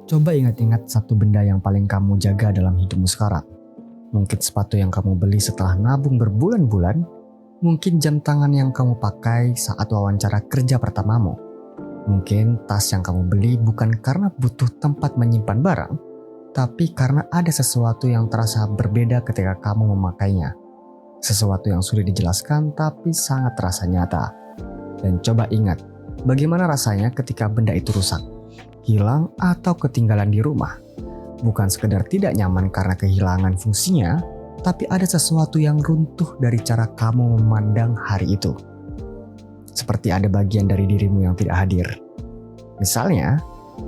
Coba ingat-ingat satu benda yang paling kamu jaga dalam hidupmu sekarang. Mungkin sepatu yang kamu beli setelah nabung berbulan-bulan, mungkin jam tangan yang kamu pakai saat wawancara kerja pertamamu. Mungkin tas yang kamu beli bukan karena butuh tempat menyimpan barang, tapi karena ada sesuatu yang terasa berbeda ketika kamu memakainya. Sesuatu yang sulit dijelaskan tapi sangat terasa nyata. Dan coba ingat, bagaimana rasanya ketika benda itu rusak, hilang atau ketinggalan di rumah. Bukan sekedar tidak nyaman karena kehilangan fungsinya, tapi ada sesuatu yang runtuh dari cara kamu memandang hari itu. Seperti ada bagian dari dirimu yang tidak hadir. Misalnya,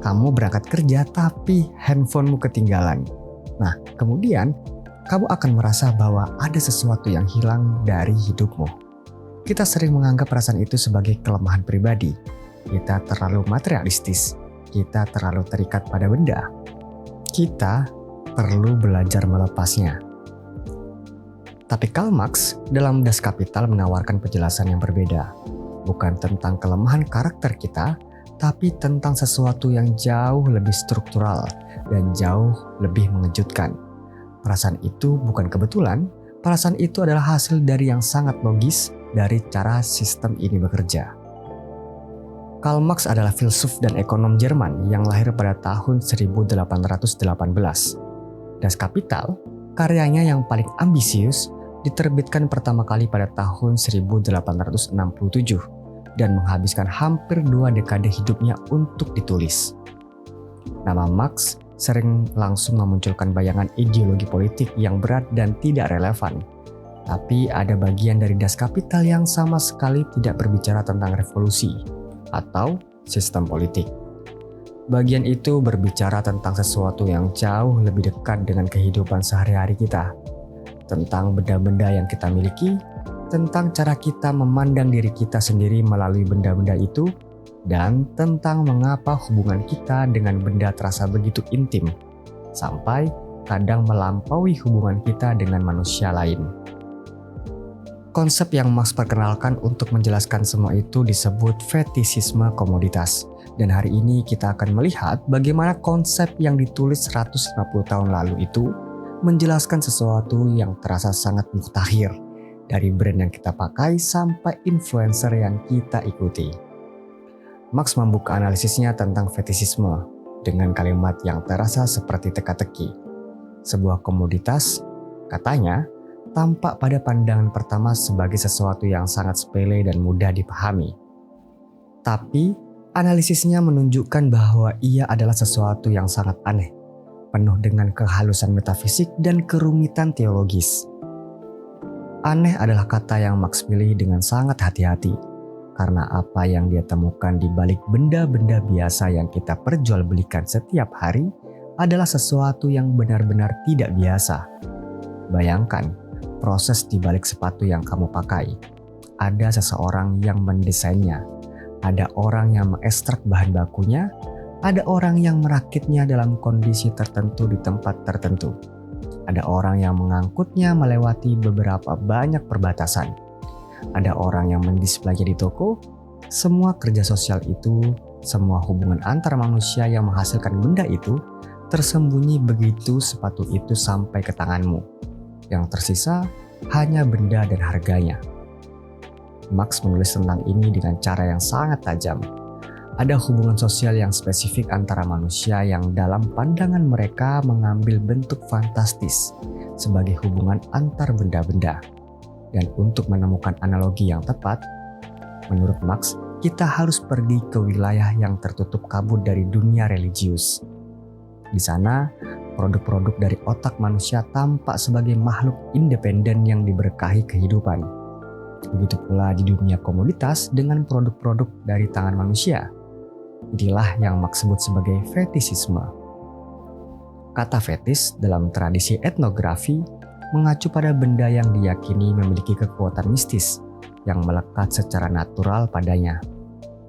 kamu berangkat kerja tapi handphonemu ketinggalan. Nah, kemudian kamu akan merasa bahwa ada sesuatu yang hilang dari hidupmu. Kita sering menganggap perasaan itu sebagai kelemahan pribadi. Kita terlalu materialistis. Kita terlalu terikat pada benda. Kita perlu belajar melepasnya. Tapi Karl Marx dalam Das Kapital menawarkan penjelasan yang berbeda. Bukan tentang kelemahan karakter kita, tapi tentang sesuatu yang jauh lebih struktural dan jauh lebih mengejutkan. Perasaan itu bukan kebetulan, perasaan itu adalah hasil dari yang sangat logis dari cara sistem ini bekerja. Karl Marx adalah filsuf dan ekonom Jerman yang lahir pada tahun 1818. Das Kapital, karyanya yang paling ambisius, diterbitkan pertama kali pada tahun 1867 dan menghabiskan hampir 2 dekade hidupnya untuk ditulis. Nama Marx sering langsung memunculkan bayangan ideologi politik yang berat dan tidak relevan. Tapi ada bagian dari Das Kapital yang sama sekali tidak berbicara tentang revolusi atau sistem politik. Bagian itu berbicara tentang sesuatu yang jauh lebih dekat dengan kehidupan sehari-hari kita. Tentang benda-benda yang kita miliki, tentang cara kita memandang diri kita sendiri melalui benda-benda itu, dan tentang mengapa hubungan kita dengan benda terasa begitu intim, sampai kadang melampaui hubungan kita dengan manusia lain. Konsep yang Marx perkenalkan untuk menjelaskan semua itu disebut fetishisme komoditas. Dan hari ini kita akan melihat bagaimana konsep yang ditulis 150 tahun lalu itu menjelaskan sesuatu yang terasa sangat mutakhir, dari brand yang kita pakai sampai influencer yang kita ikuti. Marx membuka analisisnya tentang fetishisme dengan kalimat yang terasa seperti teka-teki. Sebuah komoditas, katanya, tampak pada pandangan pertama sebagai sesuatu yang sangat sepele dan mudah dipahami. Tapi, analisisnya menunjukkan bahwa ia adalah sesuatu yang sangat aneh, penuh dengan kehalusan metafisik dan kerumitan teologis. Aneh adalah kata yang Marx pilih dengan sangat hati-hati, karena apa yang dia temukan di balik benda-benda biasa yang kita perjualbelikan setiap hari adalah sesuatu yang benar-benar tidak biasa. Bayangkan, proses di balik sepatu yang kamu pakai. Ada seseorang yang mendesainnya, ada orang yang mengekstrak bahan bakunya, ada orang yang merakitnya dalam kondisi tertentu di tempat tertentu. Ada orang yang mengangkutnya melewati beberapa banyak perbatasan. Ada orang yang mendisplaynya di toko. Semua kerja sosial itu, semua hubungan antar manusia yang menghasilkan benda itu, tersembunyi begitu sepatu itu sampai ke tanganmu. Yang tersisa hanya benda dan harganya. Marx menulis tentang ini dengan cara yang sangat tajam. Ada hubungan sosial yang spesifik antara manusia yang dalam pandangan mereka mengambil bentuk fantastis sebagai hubungan antar benda-benda. Dan untuk menemukan analogi yang tepat, menurut Marx, kita harus pergi ke wilayah yang tertutup kabut dari dunia religius. Di sana, produk-produk dari otak manusia tampak sebagai makhluk independen yang diberkahi kehidupan. Begitu pula di dunia komoditas dengan produk-produk dari tangan manusia. Inilah yang Marx sebut sebagai fetishisme. Kata fetis dalam tradisi etnografi mengacu pada benda yang diyakini memiliki kekuatan mistis yang melekat secara natural padanya.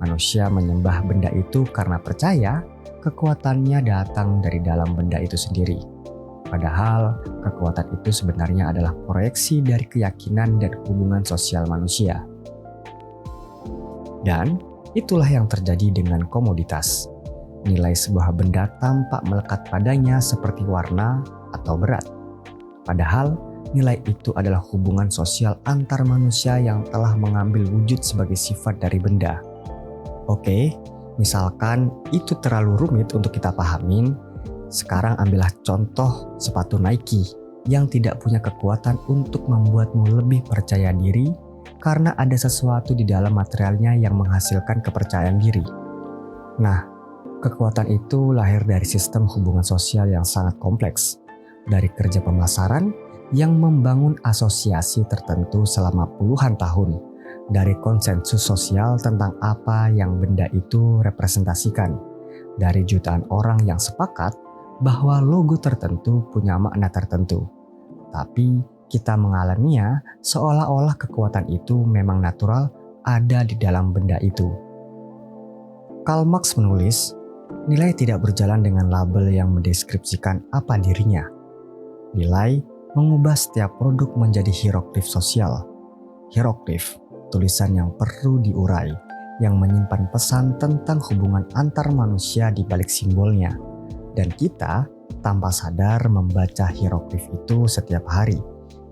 Manusia menyembah benda itu karena percaya kekuatannya datang dari dalam benda itu sendiri. Padahal, kekuatan itu sebenarnya adalah proyeksi dari keyakinan dan hubungan sosial manusia. Dan itulah yang terjadi dengan komoditas. Nilai sebuah benda tampak melekat padanya seperti warna atau berat. Padahal, nilai itu adalah hubungan sosial antar manusia yang telah mengambil wujud sebagai sifat dari benda. Oke, misalkan itu terlalu rumit untuk kita pahamin, sekarang ambillah contoh sepatu Nike yang tidak punya kekuatan untuk membuatmu lebih percaya diri karena ada sesuatu di dalam materialnya yang menghasilkan kepercayaan diri. Nah, kekuatan itu lahir dari sistem hubungan sosial yang sangat kompleks, dari kerja pemasaran yang membangun asosiasi tertentu selama puluhan tahun, dari konsensus sosial tentang apa yang benda itu representasikan, dari jutaan orang yang sepakat bahwa logo tertentu punya makna tertentu. Tapi kita mengalaminya seolah-olah kekuatan itu memang natural ada di dalam benda itu. Karl Marx menulis, nilai tidak berjalan dengan label yang mendeskripsikan apa dirinya. Nilai mengubah setiap produk menjadi hieroglif sosial. Hieroglif, tulisan yang perlu diurai, yang menyimpan pesan tentang hubungan antar manusia di balik simbolnya. Dan kita tanpa sadar membaca hieroglif itu setiap hari,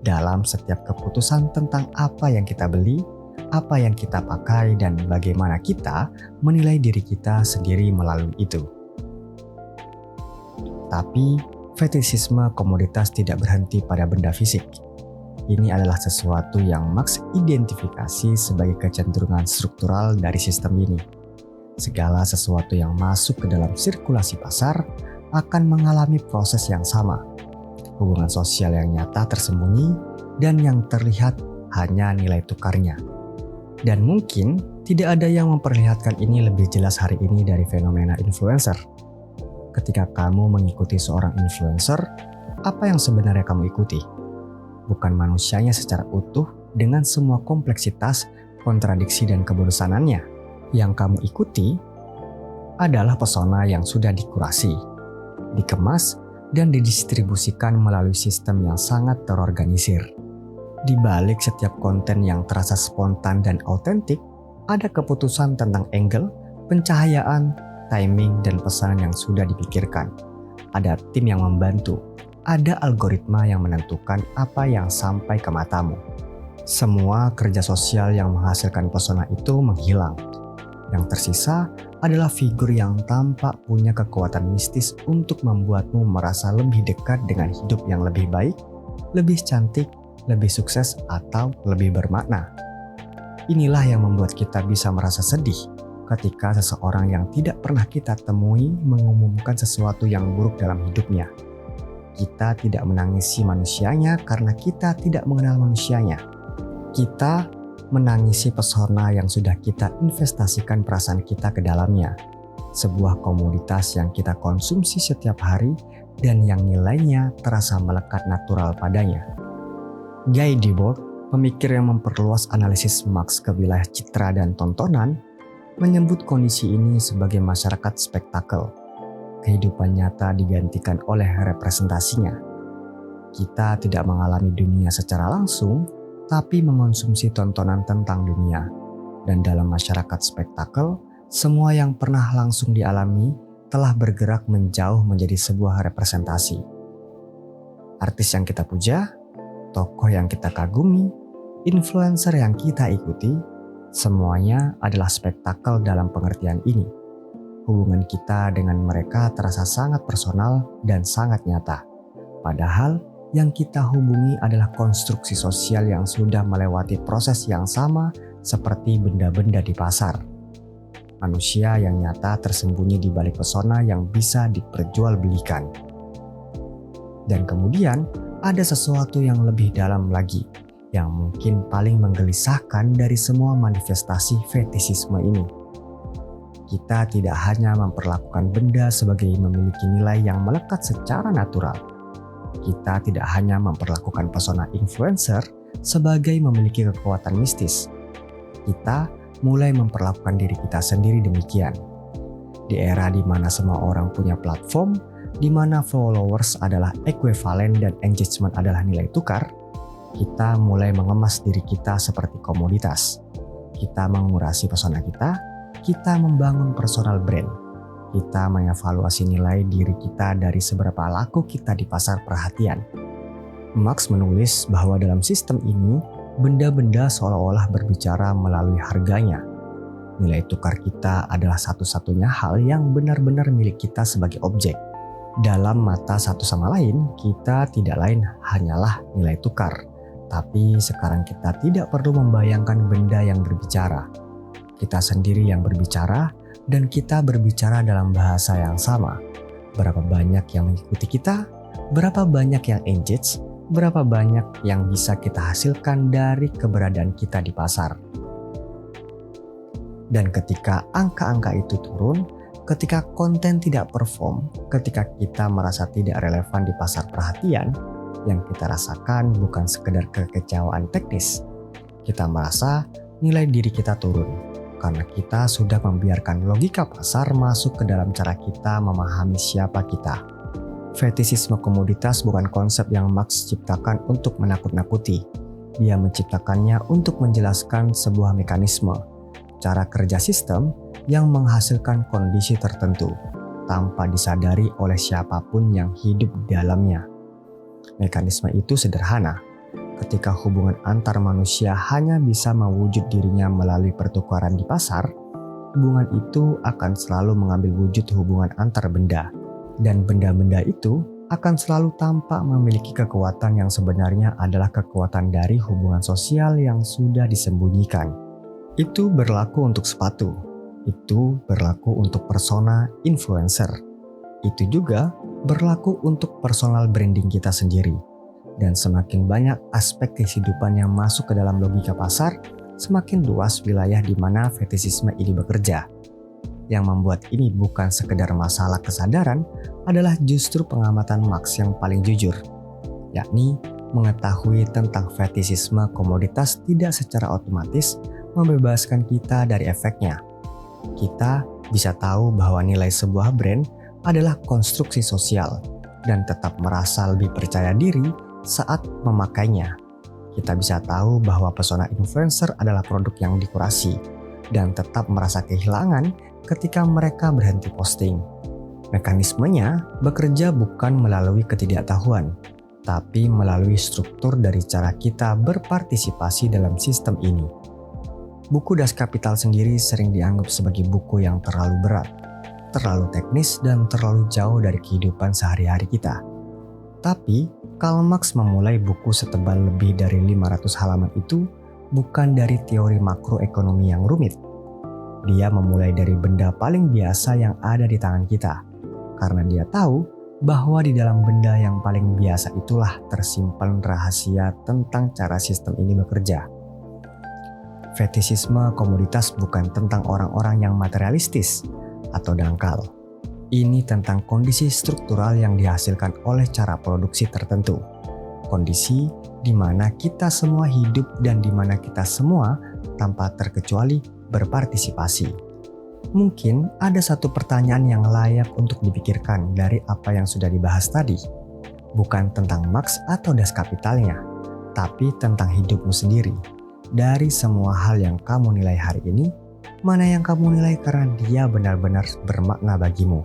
dalam setiap keputusan tentang apa yang kita beli, apa yang kita pakai, dan bagaimana kita menilai diri kita sendiri melalui itu. Tapi, fetishisme komoditas tidak berhenti pada benda fisik. Ini adalah sesuatu yang Marx identifikasi sebagai kecenderungan struktural dari sistem ini. Segala sesuatu yang masuk ke dalam sirkulasi pasar akan mengalami proses yang sama. Hubungan sosial yang nyata tersembunyi dan yang terlihat hanya nilai tukarnya. Dan mungkin tidak ada yang memperlihatkan ini lebih jelas hari ini dari fenomena influencer. Ketika kamu mengikuti seorang influencer, apa yang sebenarnya kamu ikuti? Bukan manusianya secara utuh dengan semua kompleksitas, kontradiksi, dan kebodosanannya. Yang kamu ikuti adalah pesona yang sudah dikurasi, dikemas, dan didistribusikan melalui sistem yang sangat terorganisir. Di balik setiap konten yang terasa spontan dan autentik, ada keputusan tentang angle, pencahayaan, timing, dan pesanan yang sudah dipikirkan. Ada tim yang membantu, ada algoritma yang menentukan apa yang sampai ke matamu. Semua kerja sosial yang menghasilkan pesona itu menghilang. Yang tersisa adalah figur yang tampak punya kekuatan mistis untuk membuatmu merasa lebih dekat dengan hidup yang lebih baik, lebih cantik, lebih sukses, atau lebih bermakna. Inilah yang membuat kita bisa merasa sedih ketika seseorang yang tidak pernah kita temui mengumumkan sesuatu yang buruk dalam hidupnya. Kita tidak menangisi manusianya karena kita tidak mengenal manusianya. Kita menangisi pesona yang sudah kita investasikan perasaan kita ke dalamnya. Sebuah komoditas yang kita konsumsi setiap hari dan yang nilainya terasa melekat natural padanya. Guy Debord, pemikir yang memperluas analisis Marx ke wilayah citra dan tontonan, menyebut kondisi ini sebagai masyarakat spektakel. Kehidupan nyata digantikan oleh representasinya. Kita tidak mengalami dunia secara langsung, tapi mengonsumsi tontonan tentang dunia. Dan dalam masyarakat spektakel, semua yang pernah langsung dialami telah bergerak menjauh menjadi sebuah representasi. Artis yang kita puja, tokoh yang kita kagumi, influencer yang kita ikuti, semuanya adalah spektakel dalam pengertian ini. Hubungan kita dengan mereka terasa sangat personal dan sangat nyata. Padahal, yang kita hubungi adalah konstruksi sosial yang sudah melewati proses yang sama seperti benda-benda di pasar. Manusia yang nyata tersembunyi di balik pesona yang bisa diperjualbelikan. Dan kemudian ada sesuatu yang lebih dalam lagi, yang mungkin paling menggelisahkan dari semua manifestasi fetishisme ini. Kita tidak hanya memperlakukan benda sebagai memiliki nilai yang melekat secara natural. Kita tidak hanya memperlakukan pesona influencer sebagai memiliki kekuatan mistis. Kita mulai memperlakukan diri kita sendiri demikian. Di era di mana semua orang punya platform, di mana followers adalah ekuivalen dan engagement adalah nilai tukar, kita mulai mengemas diri kita seperti komoditas. Kita mengurasi pesona kita membangun personal brand. Kita mengevaluasi nilai diri kita dari seberapa laku kita di pasar perhatian. Marx menulis bahwa dalam sistem ini, benda-benda seolah-olah berbicara melalui harganya. Nilai tukar kita adalah satu-satunya hal yang benar-benar milik kita sebagai objek. Dalam mata satu sama lain, kita tidak lain hanyalah nilai tukar. Tapi sekarang kita tidak perlu membayangkan benda yang berbicara. Kita sendiri yang berbicara dan kita berbicara dalam bahasa yang sama. Berapa banyak yang mengikuti kita, berapa banyak yang engage, berapa banyak yang bisa kita hasilkan dari keberadaan kita di pasar. Dan ketika angka-angka itu turun, ketika konten tidak perform, ketika kita merasa tidak relevan di pasar perhatian, yang kita rasakan bukan sekedar kekecewaan teknis. Kita merasa nilai diri kita turun, karena kita sudah membiarkan logika pasar masuk ke dalam cara kita memahami siapa kita. Fetisisme komoditas bukan konsep yang Marx ciptakan untuk menakut-nakuti. Dia menciptakannya untuk menjelaskan sebuah mekanisme, cara kerja sistem yang menghasilkan kondisi tertentu tanpa disadari oleh siapapun yang hidup di dalamnya. Mekanisme itu sederhana. Ketika hubungan antar manusia hanya bisa mewujud dirinya melalui pertukaran di pasar, hubungan itu akan selalu mengambil wujud hubungan antar benda. Dan benda-benda itu akan selalu tampak memiliki kekuatan yang sebenarnya adalah kekuatan dari hubungan sosial yang sudah disembunyikan. Itu berlaku untuk sepatu. Itu berlaku untuk persona influencer. Itu juga berlaku untuk personal branding kita sendiri. Dan semakin banyak aspek kehidupan yang masuk ke dalam logika pasar, semakin luas wilayah di mana fetisisme ini bekerja. Yang membuat ini bukan sekedar masalah kesadaran adalah justru pengamatan Marx yang paling jujur, yakni mengetahui tentang fetisisme komoditas tidak secara otomatis membebaskan kita dari efeknya. Kita bisa tahu bahwa nilai sebuah brand adalah konstruksi sosial dan tetap merasa lebih percaya diri saat memakainya. Kita bisa tahu bahwa pesona influencer adalah produk yang dikurasi dan tetap merasa kehilangan ketika mereka berhenti posting. Mekanismenya bekerja bukan melalui ketidaktahuan, tapi melalui struktur dari cara kita berpartisipasi dalam sistem ini. Buku Das Kapital sendiri sering dianggap sebagai buku yang terlalu berat, terlalu teknis dan terlalu jauh dari kehidupan sehari-hari kita. Tapi, Karl Marx memulai buku setebal lebih dari 500 halaman itu bukan dari teori makroekonomi yang rumit. Dia memulai dari benda paling biasa yang ada di tangan kita, karena dia tahu bahwa di dalam benda yang paling biasa itulah tersimpan rahasia tentang cara sistem ini bekerja. Fetisisme komoditas bukan tentang orang-orang yang materialistis atau dangkal. Ini tentang kondisi struktural yang dihasilkan oleh cara produksi tertentu. Kondisi di mana kita semua hidup dan di mana kita semua tanpa terkecuali berpartisipasi. Mungkin ada satu pertanyaan yang layak untuk dipikirkan dari apa yang sudah dibahas tadi. Bukan tentang Marx atau Das Kapitalnya, tapi tentang hidupmu sendiri. Dari semua hal yang kamu nilai hari ini, mana yang kamu nilai karena dia benar-benar bermakna bagimu?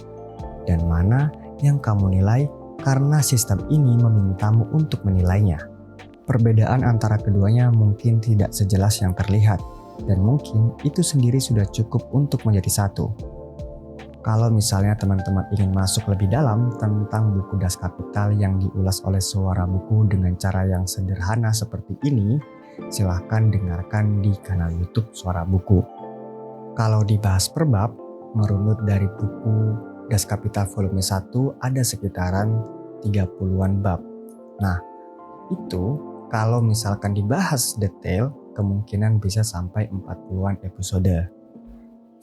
Dan mana yang kamu nilai karena sistem ini memintamu untuk menilainya? Perbedaan antara keduanya mungkin tidak sejelas yang terlihat, dan mungkin itu sendiri sudah cukup untuk menjadi satu. Kalau misalnya teman-teman ingin masuk lebih dalam tentang buku Das Kapital yang diulas oleh Suara Buku dengan cara yang sederhana seperti ini, silahkan dengarkan di kanal YouTube Suara Buku. Kalau dibahas per bab, merunut dari buku Das Kapital volume 1 ada sekitaran 30-an bab. Nah, itu kalau misalkan dibahas detail, kemungkinan bisa sampai 40-an episode.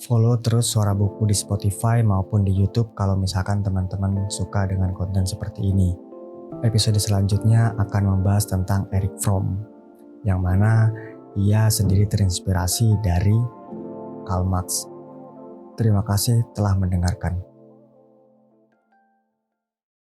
Follow terus Suara Buku di Spotify maupun di YouTube kalau misalkan teman-teman suka dengan konten seperti ini. Episode selanjutnya akan membahas tentang Erich Fromm, yang mana ia sendiri terinspirasi dari Karl Marx. Terima kasih telah mendengarkan.